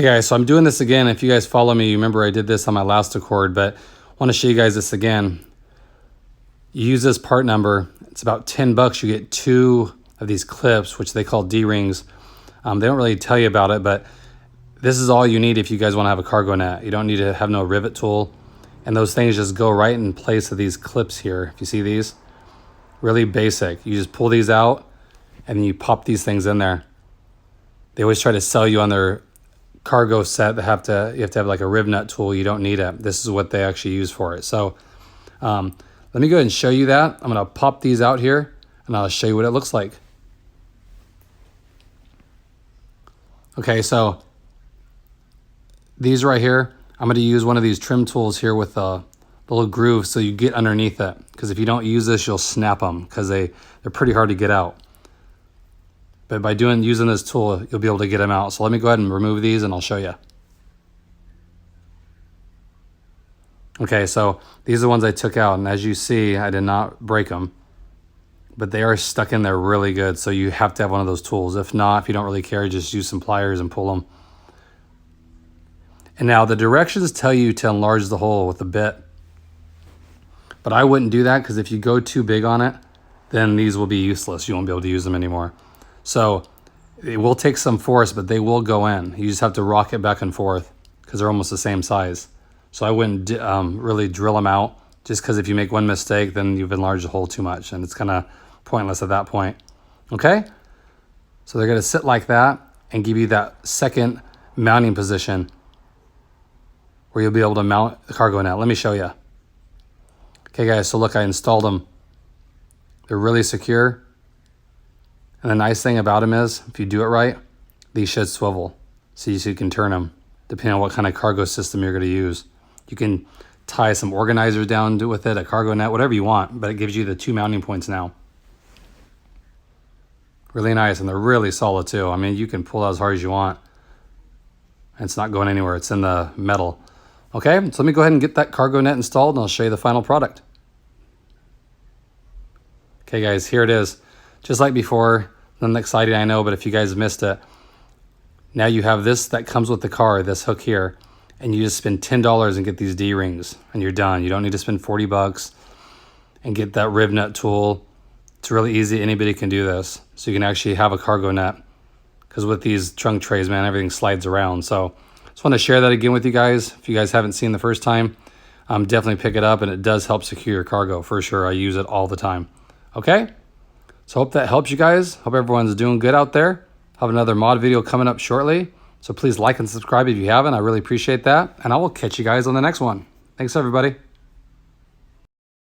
Okay guys, so I'm doing this again. If you guys follow me, you remember I did this on my last Accord, but I want to show you guys this again. You use this part number. It's about 10 bucks. You get 2 of these clips, which they call D-rings. They don't really tell you about it, but this is all you need if you guys want to have a cargo net. You don't need to have no rivet tool. And those things just go right in place of these clips here. If you see these, really basic. You just pull these out and then you pop these things in there. They always try to sell you on their cargo set that you have to have like a rib nut tool. You don't need it. This is what they actually use for it. So let me go ahead and show you that. I'm gonna pop these out here and I'll show you what it looks like. Okay, so these right here, I'm gonna use one of these trim tools here with a little groove so you get underneath it. Because if you don't use this, you'll snap them because they're pretty hard to get out. But by using this tool, you'll be able to get them out. So let me go ahead and remove these and I'll show you. Okay, so these are the ones I took out. And as you see, I did not break them. But they are stuck in there really good. So you have to have one of those tools. If not, if you don't really care, just use some pliers and pull them. And now the directions tell you to enlarge the hole with a bit. But I wouldn't do that because if you go too big on it, then these will be useless. You won't be able to use them anymore. So it will take some force, but they will go in. You just have to rock it back and forth because they're almost the same size. So I wouldn't really drill them out just because if you make one mistake, then you've enlarged the hole too much and it's kind of pointless at that point. Okay? So they're going to sit like that and give you that second mounting position where you'll be able to mount the cargo net. Let me show you. Okay guys, so look, I installed them. They're really secure. And the nice thing about them is, if you do it right, these should swivel. So you can turn them, depending on what kind of cargo system you're going to use. You can tie some organizers down with it, a cargo net, whatever you want, but it gives you the 2 mounting points now. Really nice, and they're really solid too. I mean, you can pull as hard as you want. And it's not going anywhere. It's in the metal. Okay, so let me go ahead and get that cargo net installed, and I'll show you the final product. Okay guys, here it is. Just like before, nothing exciting, I know, but if you guys missed it, now you have this that comes with the car, this hook here, and you just spend $10 and get these D-rings, and you're done. You don't need to spend 40 bucks and get that rib nut tool. It's really easy. Anybody can do this. So you can actually have a cargo net, because with these trunk trays, man, everything slides around. So just want to share that again with you guys. If you guys haven't seen the first time, definitely pick it up, and it does help secure your cargo for sure. I use it all the time. Okay? So hope that helps you guys. Hope everyone's doing good out there. Have another mod video coming up shortly. So please like and subscribe if you haven't. I really appreciate that. And I will catch you guys on the next one. Thanks, everybody.